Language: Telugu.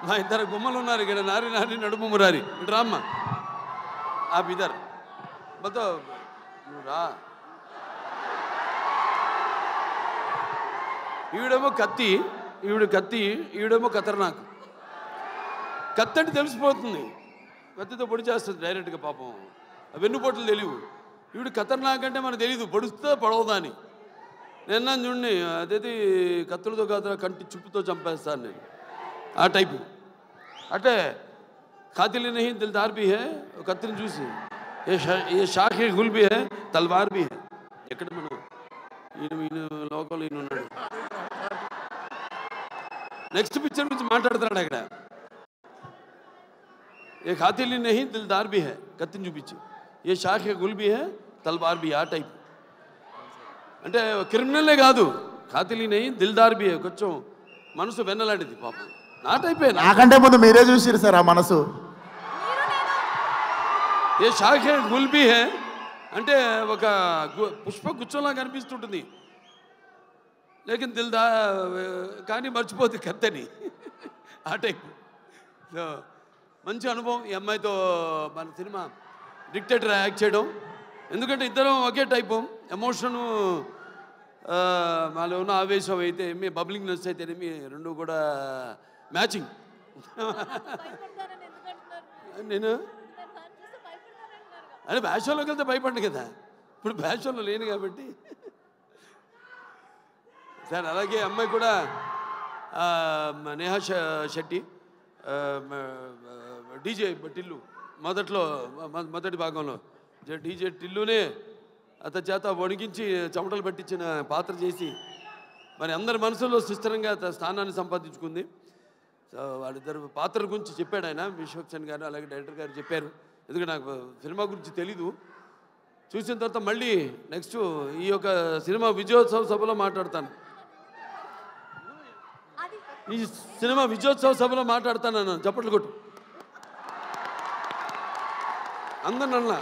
మా ఇద్దరు గుమ్మలు ఉన్నారు ఇక్కడ, నారి నారి నడుము మురారి. ఇటు రామ్మ, ఆ ఇద్దరు బతో నువ్వు రా. ఈవిడేమో కత్తి, ఈవిడేమో ఖతర్నాక్. కత్తి అంటే తెలిసిపోతుంది, కత్తితో పొడి చేస్తుంది డైరెక్ట్గా. పాపం వెన్నుపోట్లు తెలియవు. ఈవిడ ఖతర్నాక్ అంటే మనకు తెలియదు, పొడుస్తా పడవదా అని. నిన్న చూడండి, అదేది కత్తులతో కాదు కంటి చుప్పుతో చంపేస్తాను నేను, ఆ టైపు. అంటే ఖాతిల్ నహీ దిల్దార్ భీ హై, కత్తిని చూసి ఏ షాఖే గుల్ భీ హై, తల్వార్ భీ హై. ఎక్కడ మనం ఈయన లోకంలో ఈయన ఉన్నాడు. నెక్స్ట్ పిక్చర్ గురించి మాట్లాడుతున్నాడు అక్కడ. ఏ ఖాతిల్ నహీ దిల్దార్ భీ హై, కత్తిని చూపించి ఏ షాఖే గుల్ భీ హై, తల్వార్ భీ, ఆ టైప్. అంటే క్రిమినల్లే కాదు, ఖాతిల్ నహీ దిల్దార్ భీ హై, కొంచెం మనసు వెన్నలాంటిది పాపం. నా టైపే. నాకంటే ముందు మీరే చూసిరు సార్ ఆ మనసు. ఏ షాఖే గుల్ భీ హై అంటే ఒక పుష్ప గుచ్చంలా కనిపిస్తుంటుంది, లేకిన్ దిల్దా కానీ మర్చిపోద్ది కత్తని, ఆ టైప్. సో మంచి అనుభవం ఈ అమ్మాయితో మన సినిమా డిక్టేటర్ యాక్ట్ చేయడం. ఎందుకంటే ఇద్దరం ఒకే టైపు, ఎమోషను మాలో ఉన్న ఆవేశం అయితే ఏమి, బబ్లింగ్నెస్ అయితేనేమి, రెండు కూడా మ్యాచింగ్. నేను అంటే బ్యాషోలోకి వెళ్తే భయపడ్డా కదా, ఇప్పుడు బ్యాషోలో లేను కాబట్టి. సార్ అలాగే అమ్మాయి కూడా నేహా శెట్టి, డీజే టిల్లు, మొదటి భాగంలో డీజే టిల్లునే అతని చేత వణికించి చెమటలు పట్టించిన పాత్ర చేసి మరి అందరి మనసులో సుస్థిరంగా స్థానాన్ని సంపాదించుకుంది. సో వాళ్ళిద్దరు పాత్ర గురించి చెప్పాడు ఆయన, విశ్వక్సేన్ గారు అలాగే డైరెక్టర్ గారు చెప్పారు. ఎందుకంటే నాకు సినిమా గురించి తెలీదు. చూసిన తర్వాత మళ్ళీ నెక్స్ట్ ఈ యొక్క సినిమా విజయోత్సవ సభలో మాట్లాడతాను. ఈ సినిమా విజయోత్సవ సభలో మాట్లాడతాను. చప్పట్లు కొట్టు అందరు నన్న